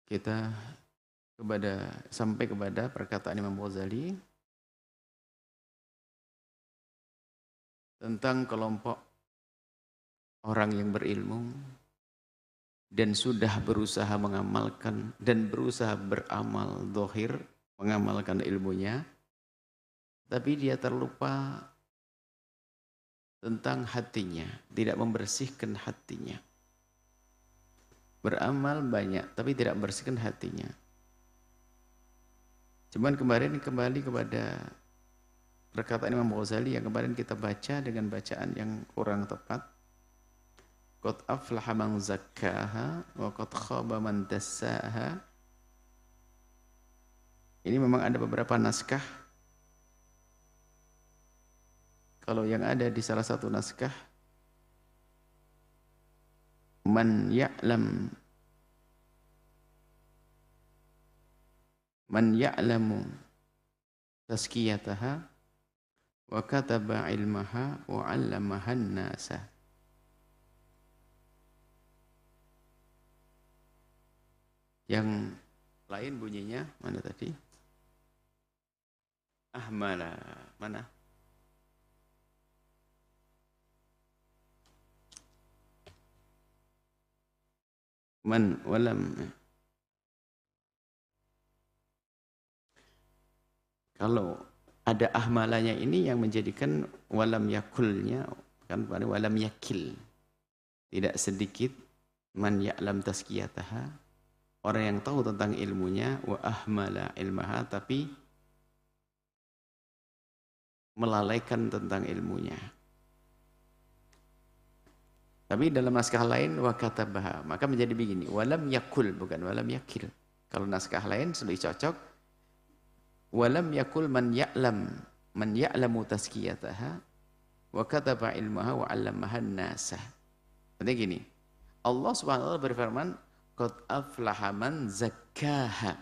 kita sampai kepada perkataan Imam Ghazali tentang kelompok orang yang berilmu dan sudah berusaha mengamalkan dan berusaha beramal zahir, mengamalkan ilmunya, tapi dia terlupa tentang hatinya, tidak membersihkan hatinya. Beramal banyak, tapi tidak membersihkan hatinya. Cuman kemarin kembali kepada perkataan Imam Ghazali yang kemarin kita baca dengan bacaan yang kurang tepat. Qad aflaha man zakkaha wa qad khaba man dassaha. Ini memang ada beberapa naskah. Kalau yang ada di salah satu naskah, man ya'lamu tazkiyataha wa kataba ilmaha wa 'allamaha an-nasa. Yang lain bunyinya mana tadi? Ahmala, mana? Man walam. Kalau ada ahmalanya ini yang menjadikan walam yakulnya, kan pada walam yakil. Tidak sedikit man ya'lam tazkiyataha, orang yang tahu tentang ilmunya, wa ahmala ilmaha, tapi melalaikan tentang ilmunya. Tapi dalam naskah lain wa katabaha, maka menjadi begini, walam yakul, bukan walam yakil. Kalau naskah lain lebih cocok walam yakul man ya'lamu tazkiyataha wa kataba ilmaha wa 'allamaha an-nasa. Berarti gini, Allah Subhanahu wa taala berfirman, qad aflaha man zakkaha.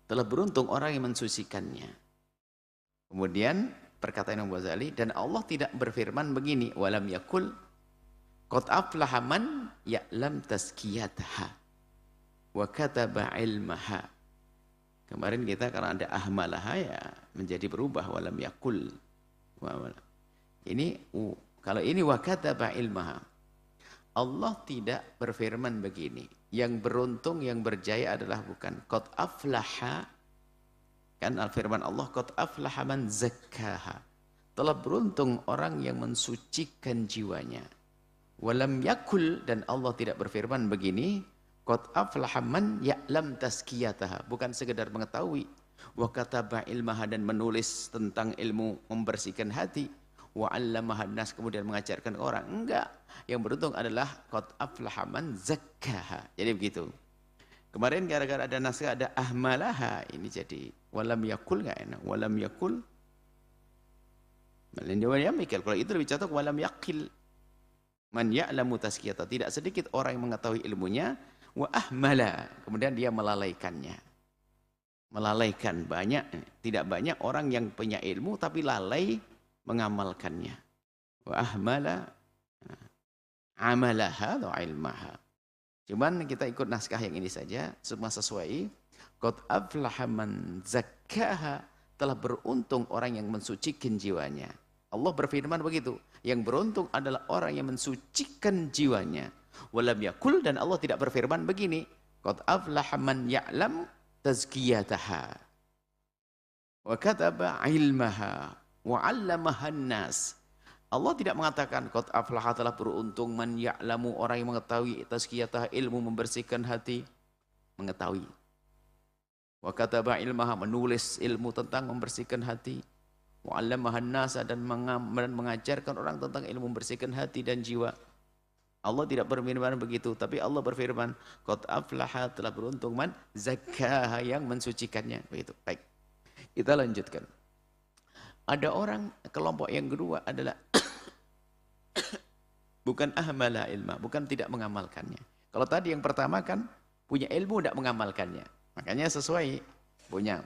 Telah beruntung orang yang mensucikannya. Kemudian perkataan Imam Ghazali, dan Allah tidak berfirman begini, walam yakul qad aflaha man ya'lam tazkiyataha wa kataba ilmaha. Kemarin kita karena ada ahmalaha ya menjadi berubah walam yakul. Ini kalau ini wa kataba ilmaha. Allah tidak berfirman begini, yang beruntung, yang berjaya adalah bukan qad aflaha, kan al-firman Allah qad aflaha man zakkaha, telah beruntung orang yang mensucikan jiwanya. Walam yakul, dan Allah tidak berfirman begini, qad aflaha man ya'lam tazkiyataha, bukan sekedar mengetahui, wa kataba ilmaha, dan menulis tentang ilmu membersihkan hati, wa 'allamaha nas, kemudian mengajarkan orang. Enggak, yang beruntung adalah qad aflaha man zakkaha. Jadi begitu. Kemarin gara-gara ada naskah ada ahmalaha, ini jadi walam yakul, enggak enak. Walam yakul mikir, kalau itu lebih cocok walam yakil man ya'lamu tazkiyata, tidak sedikit orang yang mengetahui ilmunya, wa ahmala, kemudian dia melalaikannya. Melalaikan, tidak banyak orang yang punya ilmu tapi lalai mengamalkannya. Wa ahmala amalaha wa ilmaha. Cuman kita ikut naskah yang ini saja, semua sesuai. Qad aflaha man zakkaha, telah beruntung orang yang mensucikan jiwanya. Allah berfirman begitu, yang beruntung adalah orang yang mensucikan jiwanya. Walam yakul, dan Allah tidak berfirman begini, qad aflaha man ya'lam tazkiyataha wa kataba ilmaha wa 'allamaha an-nas. Allah tidak mengatakan qad aflaha, telah beruntung man ya'lamu, orang yang mengetahui tazkiyatah, ilmu membersihkan hati, mengetahui. Wa kataba ilmaha, menulis ilmu tentang membersihkan hati. Wa 'allamaha an-nas, dan mengajarkan orang tentang ilmu membersihkan hati dan jiwa. Allah tidak berfirman begitu, tapi Allah berfirman qad aflaha, telah beruntung man zakkaha, yang mensucikannya. Begitu. Baik. Kita lanjutkan. Ada orang, kelompok yang kedua adalah bukan ahmala ilma, bukan tidak mengamalkannya. Kalau tadi yang pertama kan punya ilmu tidak mengamalkannya. Makanya sesuai, punya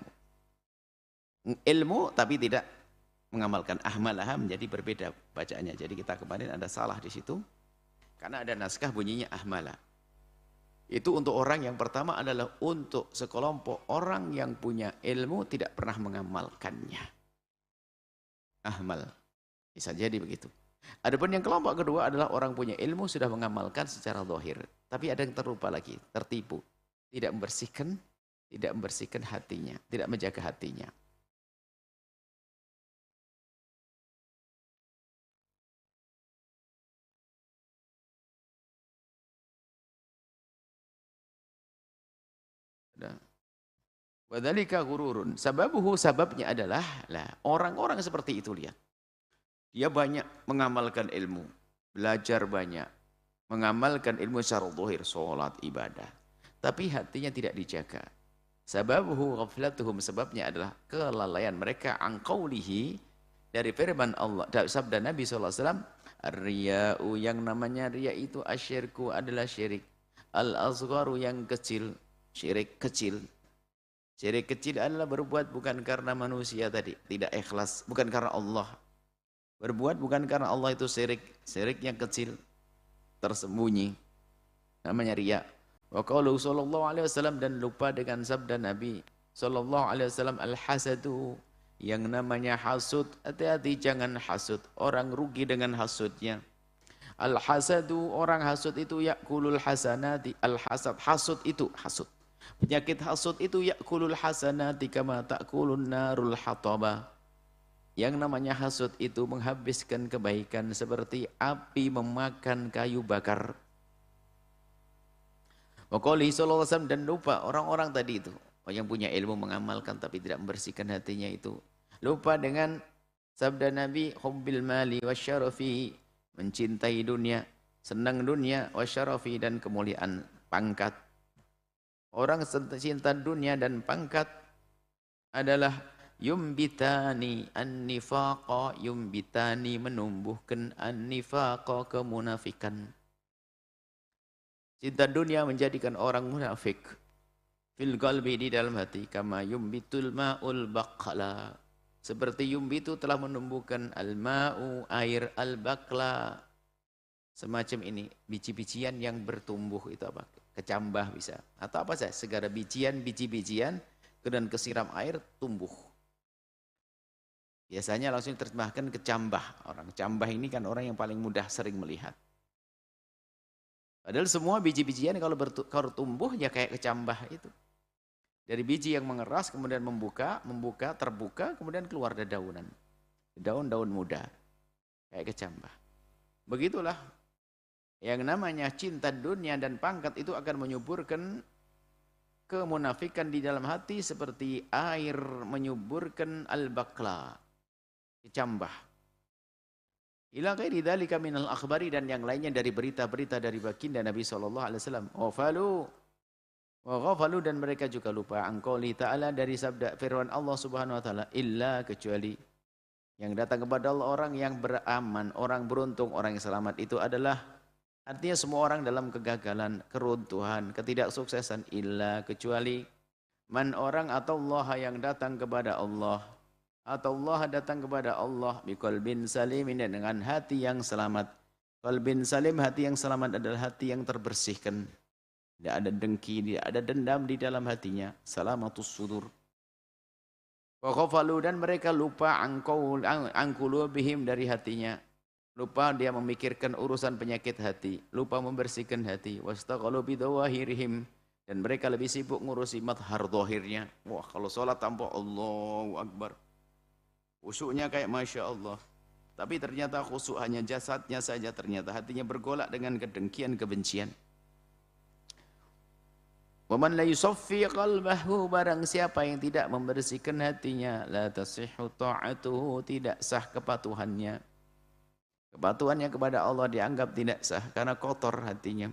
ilmu tapi tidak mengamalkan. Ahmalaha menjadi berbeda bacaannya. Jadi kita kemarin ada salah di situ. Karena ada naskah bunyinya ahmala. Itu untuk orang yang pertama adalah untuk sekelompok orang yang punya ilmu tidak pernah mengamalkannya. Ahmal. Bisa jadi begitu. Adapun yang kelompok kedua adalah orang punya ilmu sudah mengamalkan secara zahir. Tapi ada yang terlupa lagi, tertipu. Tidak membersihkan hatinya, tidak menjaga hatinya. Wadzalika ghururun. Sababnya adalah orang-orang seperti itu lihat. Dia banyak mengamalkan ilmu, belajar banyak, mengamalkan ilmu secara zahir, salat, ibadah. Tapi hatinya tidak dijaga. Sababuhu ghaflatuhum, sebabnya adalah kelalaian mereka an qaulihi, dari firman Allah, dari sabda Nabi SAW, ar-riya'u, yang namanya riya itu asyirku, adalah syirik. Al-azgharu, yang kecil, syirik kecil. Syirik kecil adalah berbuat bukan karena manusia tadi, tidak ikhlas, bukan karena Allah. Berbuat bukan karena Allah itu syirik, syirik yang kecil, tersembunyi, namanya riya. Wa qaulu sallallahu alaihi wasallam, dan lupa dengan sabda Nabi sallallahu alaihi wasallam, al-hasadu, yang namanya hasud, hati-hati jangan hasud, orang rugi dengan hasudnya. Al-hasadu, orang hasud itu yakulul hasanati, al-hasad, hasud itu hasud. Penyakit hasud itu yakulul hasanati kama ta'kulun narul hataba. Yang namanya hasud itu menghabiskan kebaikan seperti api memakan kayu bakar. Waqali sallallahu alaihi wasallam, dan lupa orang-orang tadi itu, yang punya ilmu mengamalkan tapi tidak membersihkan hatinya itu. Lupa dengan sabda Nabi, hubbil mali wasyarafi, mencintai dunia, senang dunia, wasyarafi, dan kemuliaan pangkat. Orang cinta dunia dan pangkat adalah yumbitani an-nifaqa, yumbitani, menumbuhkan an-nifaqa, kemunafikan. Cinta dunia menjadikan orang munafik. Fil qalbi, di dalam hati, kama yumbitul ma'ul baqla, seperti yumbitu telah menumbuhkan al-ma'u, air, al-baqla, semacam ini, biji-bijian yang bertumbuh itu apa? Kecambah bisa, atau apa saja, segala bijian, biji-bijian, kemudian kesiram air, tumbuh. Biasanya langsung diterjemahkan kecambah. Orang cambah ini kan orang yang paling mudah sering melihat. Padahal semua biji-bijian kalau tumbuh ya kayak kecambah itu. Dari biji yang mengeras kemudian membuka, terbuka, kemudian keluar dedaunan. Daun-daun muda, kayak kecambah. Begitulah. Yang namanya cinta dunia dan pangkat itu akan menyuburkan kemunafikan di dalam hati seperti air menyuburkan al-baqla, kecambah. Ila ghairi dzalika minal akhbari, dan yang lainnya dari berita-berita dari baginda Nabi sallallahu alaihi wasallam. Ghafalu, dan mereka juga lupa angqouli ta'ala, dari sabda firman Allah Subhanahu wa taala, illa, kecuali yang datang kepada Allah orang yang beraman, orang beruntung, orang yang selamat itu adalah, artinya semua orang dalam kegagalan, keruntuhan, ketidaksuksesan, illa, kecuali man, orang, atau Allah, yang datang kepada Allah, atau Allah datang kepada Allah biqalbin salim, dengan hati yang selamat. Qalbin salim, hati yang selamat adalah hati yang terbersihkan, tidak ada dengki, tidak ada dendam di dalam hatinya, salamatus sudur. Wa ghafalu, dan mereka lupa angqulubihim, dari hatinya. Lupa dia memikirkan urusan penyakit hati, lupa membersihkan hati. Wastaghalu bidawahirihim, dan mereka lebih sibuk ngurusi madhar zahirnya. Wah, kalau sholat tanpa Allahu Akbar, khusyuknya kayak Masya Allah. Tapi ternyata khusyuk hanya jasadnya saja, ternyata hatinya bergolak dengan kedengkian, kebencian. Waman la yusaffi qalbahu, barang siapa yang tidak membersihkan hatinya, la tasihhu ta'atuhu, tidak sah kepatuhannya. Kepatuhannya kepada Allah dianggap tidak sah karena kotor hatinya.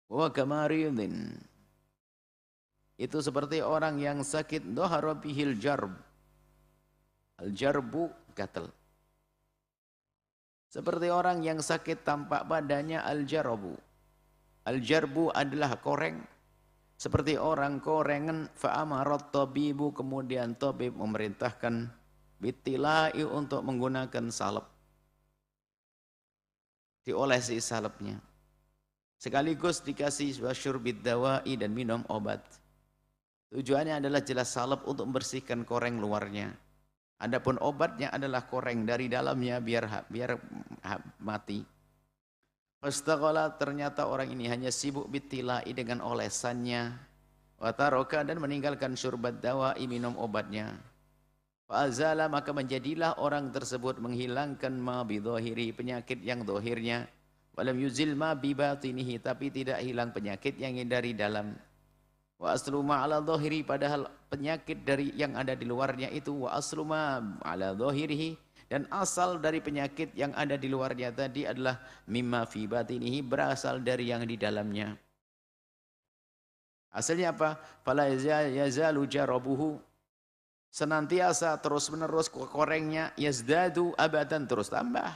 Wa kamaridin, itu seperti orang yang sakit, dhahara bihil jarb. Al-jarbu, gatal. Seperti orang yang sakit tampak badannya, al-jarabu. Al-jarbu adalah koreng. Seperti orang korengan, fa'amarat tabibu, kemudian tabib memerintahkan bitilai, untuk menggunakan salep. Diolesi salepnya. sekaligus dikasih wasyurbid dawai dan minum obat. Tujuannya adalah jelas salep untuk membersihkan koreng luarnya. Adapun obatnya adalah koreng dari dalamnya biar mati. Fastaghala, ternyata orang ini hanya sibuk bitilai dengan olesannya. Wataroka, dan meninggalkan syurbat dawai, minum obatnya. Fa'azala, maka menjadilah orang tersebut menghilangkan ma bidhahiri, penyakit yang dohirnya. Walam yuzil ma bibatinihi, tapi tidak hilang penyakit yang dari dalam. Wa aslu ma ala dhahiri, padahal penyakit dari yang ada di luarnya itu wa aslu ma ala dhahirihi, dan asal dari penyakit yang ada di luarnya tadi adalah mimma fi batinihi, berasal dari yang di dalamnya. Hasilnya apa? Fala yazalu jarabuhu, senantiasa terus menerus korengnya, yazdadu abadan, terus tambah.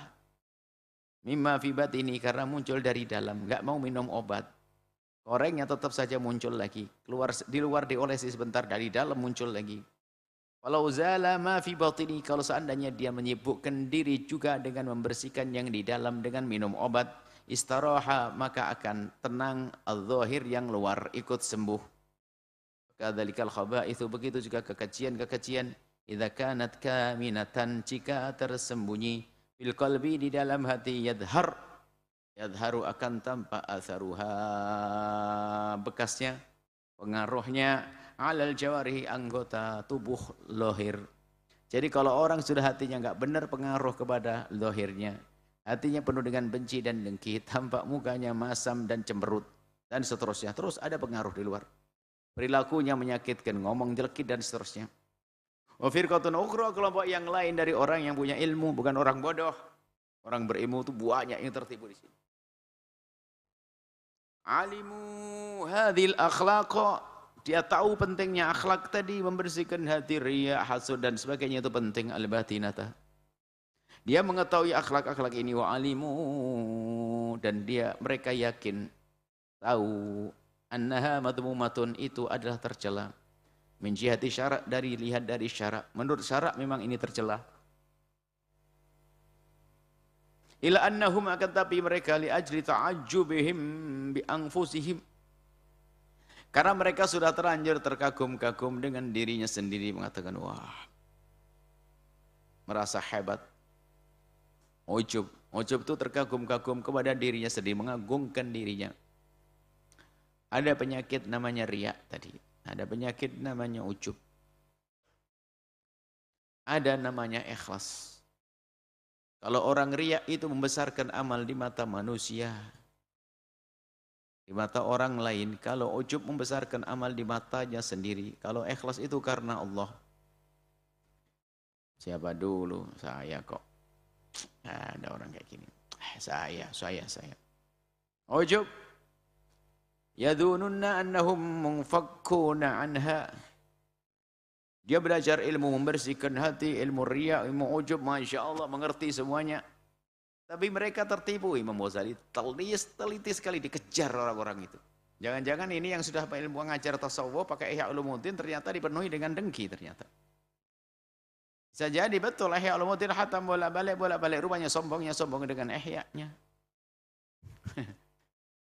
Mimma fi batinihi, karena muncul dari dalam, enggak mau minum obat. Korengnya tetap saja muncul lagi, di luar diolesi sebentar, dari dalam muncul lagi. Walau zala ma fi batini, kalau seandainya dia menyibukkan diri juga dengan membersihkan yang di dalam dengan minum obat, istaraha, maka akan tenang al-zahir, yang luar ikut sembuh. Kadzalikal khaba'itsu, begitu juga kekejian-kekejian, idza kanat kaminatan, jika tersembunyi, fil qalbi, di dalam hati, yadharu, akan tampak atharuha, bekasnya, pengaruhnya, alal jawarihi, anggota tubuh lohir. Jadi kalau orang sudah hatinya enggak benar, pengaruh kepada lohirnya, hatinya penuh dengan benci dan dengki, tampak mukanya masam dan cemberut, dan seterusnya. Terus ada pengaruh di luar, perilakunya menyakitkan, ngomong jelekit, dan seterusnya. Wa firqatun ukhra, kelompok yang lain dari orang yang punya ilmu, bukan orang bodoh. Orang berilmu itu banyak yang tertipu di sini. Alimu hadhil akhlaqa, dia tahu pentingnya akhlak tadi, membersihkan hati, riya, hasud, dan sebagainya, itu penting. Al-batinata, dia mengetahui akhlak-akhlak ini. Wa alimu, dan mereka yakin, tahu, annaha madmumatun, itu adalah tercela. Min jihati syarak, lihat dari syarak, menurut syarak memang ini tercela. Ila annahum, akan tapi mereka, li ajli ta'ajjubihim bi anfusihim, karena mereka sudah terlanjur terkagum-kagum dengan dirinya sendiri, mengatakan wah, merasa hebat. Ujub itu terkagum-kagum kepada dirinya sendiri, mengagungkan dirinya. Ada penyakit namanya riya tadi, ada penyakit namanya ujub, ada namanya ikhlas. Kalau orang riya itu membesarkan amal di mata manusia, di mata orang lain. Kalau ujub membesarkan amal di matanya sendiri. Kalau ikhlas itu karena Allah. Siapa dulu? Saya kok. Ada orang kayak gini. Saya. Ujub. Yadhununna annahum munfakkuna anha. Dia belajar ilmu membersihkan hati, ilmu riya, ilmu ujub, Masya Allah, mengerti semuanya. Tapi mereka tertipu. Imam Ghazali teliti sekali, dikejar orang-orang itu. Jangan-jangan ini yang sudah ilmu mengajar tasawuf, pakai Ihya Ulumuddin, ternyata dipenuhi dengan dengki ternyata. Bisa jadi betul, Ihya Ulumuddin hatam bolak-balik, rupanya sombong dengan Ihya-nya.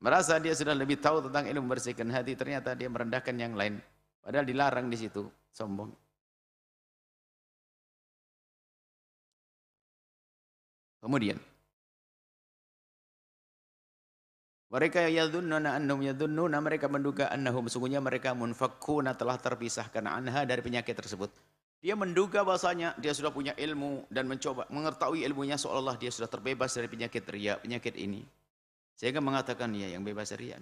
Merasa dia sudah lebih tahu tentang ilmu membersihkan hati, ternyata dia merendahkan yang lain. Padahal dilarang di situ, sombong. Kemudian mereka yadunnuna, mereka menduga annahum, sungguhnya mereka munfakkuna, telah terpisahkan anha, dari penyakit tersebut. Dia menduga bahasanya dia sudah punya ilmu dan mencoba mengetahui ilmunya, seolah-olah dia sudah terbebas dari penyakit riya, penyakit ini. Sehingga mengatakan ya, yang bebas dari riya.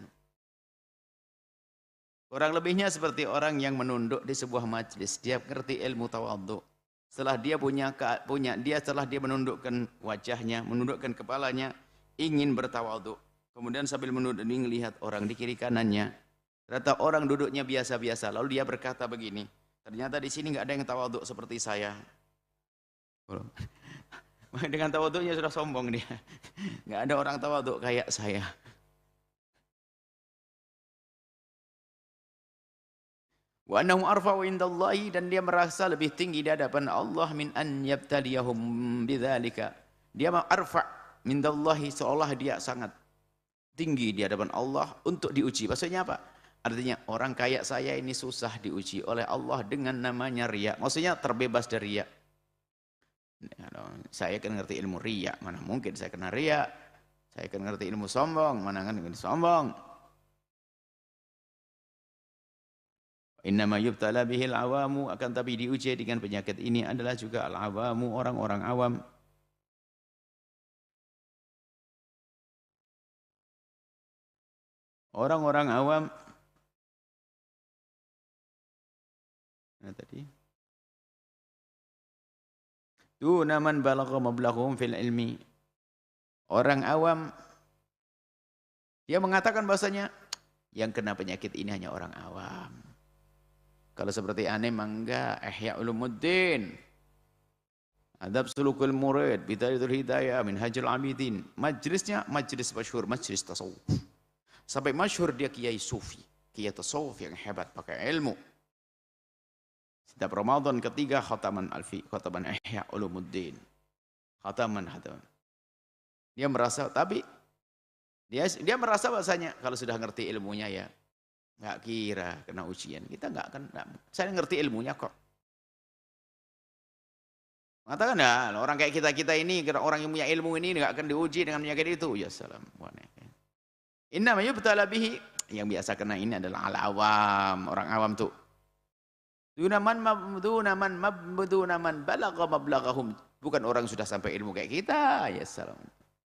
Kurang lebihnya seperti orang yang menunduk di sebuah majlis, dia mengerti ilmu tawadhu. Setelah dia setelah dia menundukkan wajahnya, menundukkan kepalanya, ingin bertawadhu. Kemudian sambil menunduk, melihat orang di kiri kanannya. Ternyata orang duduknya biasa-biasa. Lalu dia berkata begini, ternyata di sini nggak ada yang tawadhu seperti saya. Dengan tawadhunya sudah sombong dia. Nggak ada orang tawadhu kayak saya. Wa annahu arfa'u indallahi, dan dia merasa lebih tinggi di hadapan Allah min an yabtaliyahum bidzalika. Dia arfa' mindallahi, seolah dia sangat tinggi di hadapan Allah untuk diuji. Maksudnya apa? Artinya orang kayak saya ini susah diuji oleh Allah dengan namanya riya. Maksudnya terbebas dari riya. Saya kan ngerti ilmu riya, mana mungkin saya kena riya. Saya kan ngerti ilmu sombong, mana kan ngerti sombong. Innama yubtala bihil awamu, akan tapi diuji dengan penyakit ini adalah juga al-awamu, orang-orang awam. Orang-orang awam. Nah, tadi. Duna man balagha mablaghum fil ilmi. Orang awam dia mengatakan bahasanya yang kena penyakit ini hanya orang awam. Kalau seperti aneh mangga Ihya Ulumuddin, Adab Sulukul Murid, Bidayatul Hidayah, Minhajul Abidin. Majlisnya majlis masyhur, majlis tasawuf. Sampai masyhur dia kiai sufi, kiai tasawuf yang hebat pakai ilmu. Setiap Ramadan ketiga khataman alfi, khataman Ihya Ulumuddin. Khataman. Dia merasa, tapi dia merasa bahasanya kalau sudah ngerti ilmunya ya nggak kira kena ujian. Kita nggak akan, saya ngerti ilmunya kok. Mengatakan nah, orang kayak kita ini, orang yang punya ilmu ini nggak akan diuji dengan penyakit itu. Ya salam. Innama yubtala bihi, yang biasa kena ini adalah al-awam, orang awam tuh. Dunaman balagha mablaghahum, bukan orang sudah sampai ilmu kayak kita. Ya salam.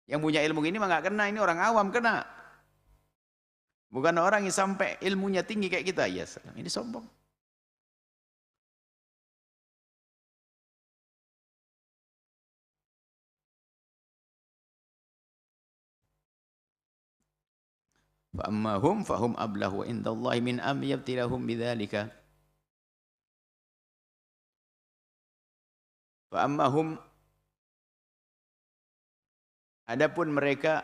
Yang punya ilmu ini mah nggak kena, ini orang awam kena. Bukan orang yang sampai ilmunya tinggi kayak kita. Ya salam, ini sombong. Fa amma hum fahum ablahu indallahi min am yabtilahum bidzalika. Fa amma hum, adapun mereka,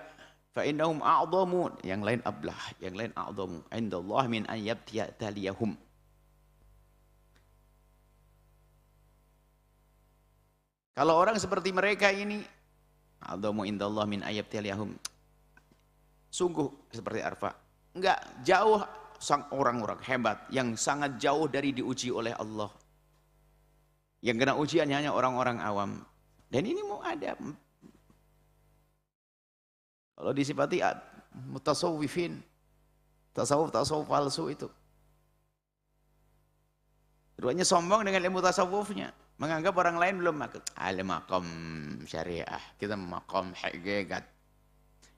fa innahum a'dhamu, yang lain ablah, yang lain a'dhamu indallah min an yabtaliyahum. Kalau orang seperti mereka ini, a'dhamu indallah min an yabtaliyahum, sungguh seperti Arfa, enggak jauh sang orang-orang hebat yang sangat jauh dari diuji oleh Allah. Yang kena ujiannya hanya orang-orang awam. Dan ini mau ada. Kalau disifati mutasawwifin, tasawuf palsu itu. Keduanya sombong dengan ilmu tasawufnya, menganggap orang lain belum alim maqam syariah, kita maqam hakikat.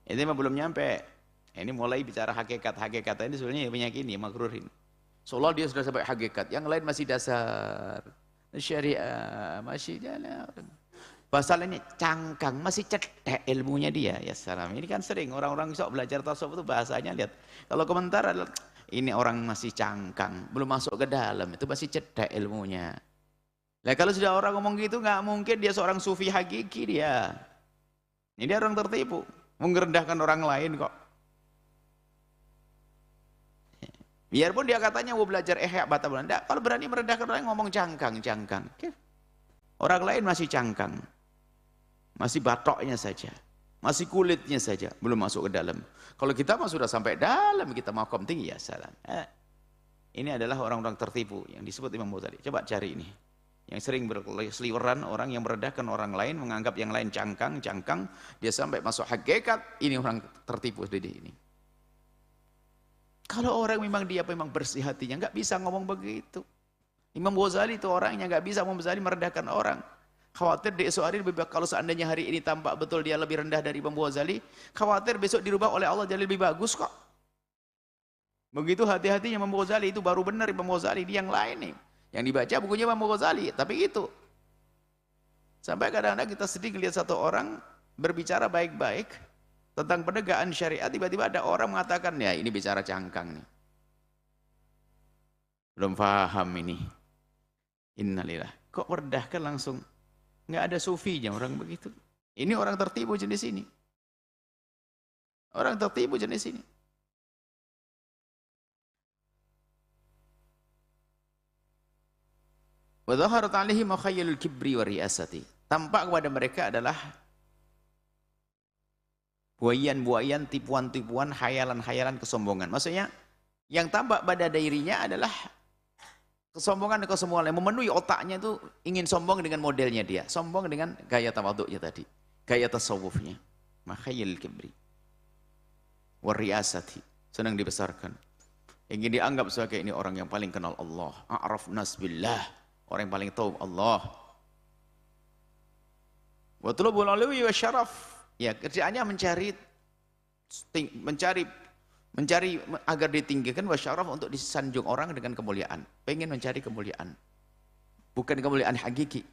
Ini mah belum nyampe. Ini mulai bicara hakikat ini sebenarnya menyakini, makruhin. Seolah dia sudah sampai hakikat, yang lain masih dasar. Syariah masih jalan. Bahasa lainnya cangkang, masih cetek ilmunya dia. Ya salam. Ini kan sering orang-orang sok belajar tasawuf itu bahasanya, lihat. Kalau komentar adalah ini orang masih cangkang, belum masuk ke dalam, itu masih cetek ilmunya. Nah, kalau sudah orang ngomong gitu nggak mungkin dia seorang sufi hakiki dia. Ini dia orang tertipu, merendahkan orang lain kok. Biarpun dia katanya mau belajar Ihya Bata Belanda, kalau berani merendahkan orang ngomong cangkang. Orang lain masih cangkang. Masih batoknya saja, masih kulitnya saja, belum masuk ke dalam. Kalau kita mah sudah sampai dalam, kita makom tinggi, ya salam. Ini adalah orang-orang tertipu yang disebut Imam Ghazali. Coba cari ini. Yang sering berseliweran, orang yang merendahkan orang lain, menganggap yang lain cangkang, dia sampai masuk hakikat, ini orang tertipu seperti ini. Kalau orang memang bersih hatinya, nggak bisa ngomong begitu. Imam Ghazali itu orangnya nggak bisa merendahkan orang. Khawatir di esok hari lebih baik, kalau seandainya hari ini tampak betul dia lebih rendah dari Imam Ghazali, khawatir besok dirubah oleh Allah jadi lebih bagus kok. Begitu hati-hatinya Imam Ghazali, itu baru benar Imam Ghazali. Di yang lain nih, yang dibaca bukunya Imam Ghazali, tapi itu. Sampai kadang-kadang kita sedih melihat satu orang berbicara baik-baik tentang penegakan syariat, tiba-tiba ada orang mengatakan, ya ini bicara cangkang nih. Belum paham ini. Innalillah. Kok merendahkan langsung? Nggak ada sufinya orang begitu. Ini orang tertipu jenis ini. Orang tertipu jenis ini. Wa dhaharat 'alaihim makhayyalul kibri wa ri'asati. Tampak kepada mereka adalah buayan, tipuan-tipuan, khayalan-khayalan, kesombongan. Maksudnya yang tampak pada dirinya adalah kesombongan dan kesombongan yang memenuhi otaknya itu ingin sombong dengan modelnya dia, sombong dengan gaya tawaduknya tadi, gaya tasawufnya. Makhayil kibri wariyasati, senang dibesarkan, ingin dianggap sebagai ini orang yang paling kenal Allah, a'raf nas billah, orang yang paling tahu Allah. Wa tulubul ulwi wa syaraf, ya kerjaannya mencari agar ditinggikan, wa syaraf, untuk disanjung orang dengan kemuliaan, pengen mencari kemuliaan, bukan kemuliaan hakiki.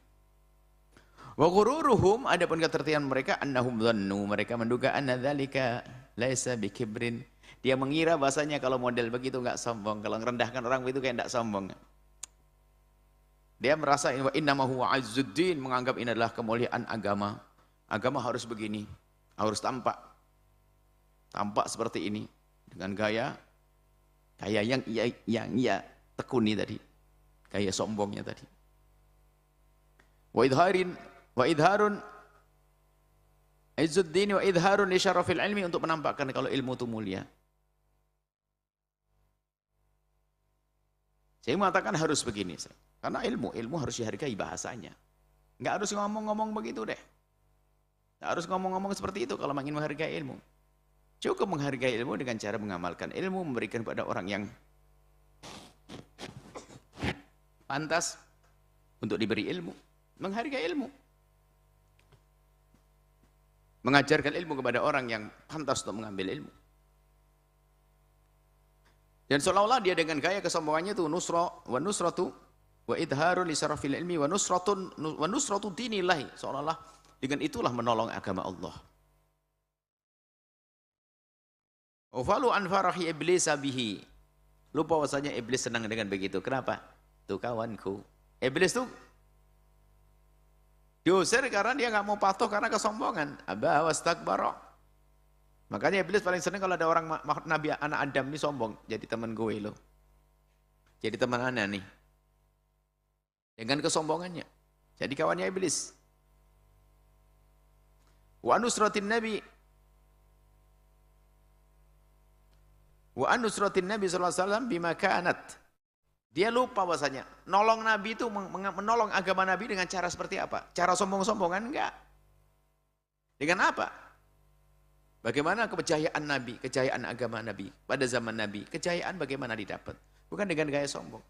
Wa ghururuhum, adapun ketertiban mereka, annahum dhannu, mereka menduga anna dzalika laisa bikibrin, dia mengira bahasanya kalau model begitu enggak sombong, kalau merendahkan orang begitu kayak enggak sombong. Dia merasa wa innama huwa azzuddin, menganggap ini adalah kemuliaan agama. Agama harus begini, harus tampak seperti ini, dengan gaya yang ia tekuni tadi, gaya sombongnya tadi. Wa idharun izzuddin wa idharun li syarafil ilmi, untuk menampakkan kalau ilmu itu mulia. Saya mengatakan harus begini, karena ilmu harus dihargai bahasanya. Enggak harus ngomong-ngomong begitu deh. Enggak harus ngomong-ngomong seperti itu kalau ingin menghargai ilmu. Cukup menghargai ilmu dengan cara mengamalkan ilmu, memberikan pada orang yang pantas untuk diberi ilmu, menghargai ilmu. Mengajarkan ilmu kepada orang yang pantas untuk mengambil ilmu. Dan seolah-olah dia dengan gaya kesombongannya itu nusratu wa idharu li syarafil ilmi wa nusratu dinillahi, seolah-olah dengan itulah menolong agama Allah. Ufalu an farahi iblis bihi, lupa bahwasanya iblis senang dengan begitu. Kenapa? Tuh kawanku, iblis tuh diusir karena dia nggak mau patuh karena kesombongan. Aba wastakbara. Makanya iblis paling senang kalau ada orang Nabi anak Adam ini sombong, jadi teman gue loh, jadi teman anak nih, dengan kesombongannya, jadi kawannya iblis. Wa nusratin nabi sallallahu alaihi wasallam bima kanat. Dia lupa bahasanya nolong Nabi itu, menolong agama Nabi dengan cara seperti apa? Cara sombong-sombongan? Enggak. Dengan apa? Bagaimana kejayaan Nabi, kejayaan agama Nabi pada zaman Nabi? Kejayaan bagaimana didapat? Bukan dengan gaya sombong.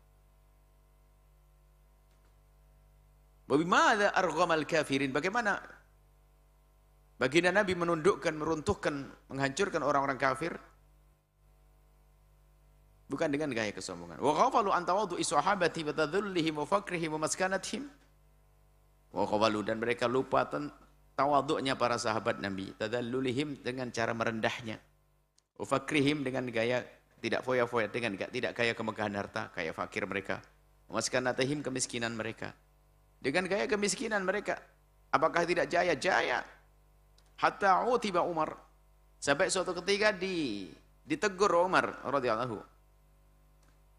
Bagaimana arghamal kafirin? Bagaimana baginda Nabi menundukkan, meruntuhkan, menghancurkan orang-orang kafir? Bukan dengan gaya kesombongan. Wa ghafalu an tawaddu'i sahabati wa tadhullihim wa fakrihim wa maskanatihim. Wa ghafalu, dan mereka lupa tawaduknya para sahabat Nabi, tadallulihim, dengan cara merendahnya, ufakrihim, dengan gaya tidak foya-foya, dengan tidak kaya kemegahan harta, kaya fakir mereka, maskanatihim, kemiskinan mereka, dengan gaya kemiskinan mereka. Apakah tidak jaya? Jaya. Hatta utiba Umar, sampai suatu ketika ditegur Umar radhiyallahu,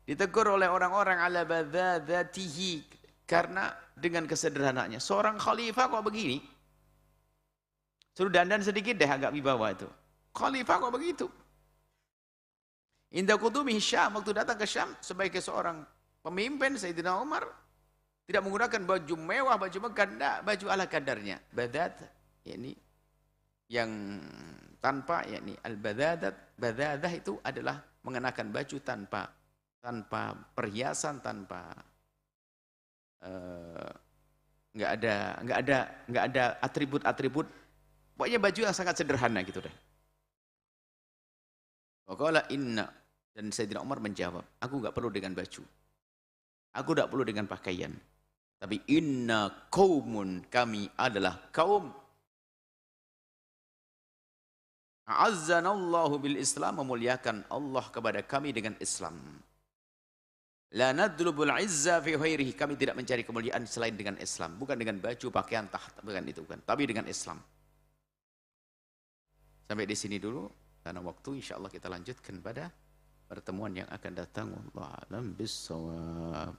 ditegur oleh orang-orang ala badzatihi, karena dengan kesederhanaannya. Seorang khalifah kok begini? Suruh dandan sedikit deh agak wibawa itu. Khalifah kok begitu? Indah qudumi Syam, waktu datang ke Syam sebagai seorang pemimpin, Sayyidina Umar tidak menggunakan baju mewah, baju megah, enggak, baju ala kadarnya. Badat, yakni yang tanpa, yakni al-badadat, badadah itu adalah mengenakan baju tanpa perhiasan, tanpa enggak ada atribut-atribut. Pokoknya baju yang sangat sederhana gitu deh. Waqala inna, dan Sayyidina Umar menjawab, aku enggak perlu dengan baju, aku enggak perlu dengan pakaian, tapi inna qaumun, kami adalah kaum, a'azzanallahu bil Islam, memuliakan Allah kepada kami dengan Islam. La nadlubul izza fi ghairihi, kami tidak mencari kemuliaan selain dengan Islam, bukan dengan baju, pakaian, tahta, bukan itu kan, tapi dengan Islam. Sampai di sini dulu karena waktu, insyaallah kita lanjutkan pada pertemuan yang akan datang. Wallahu a'lam bissawab.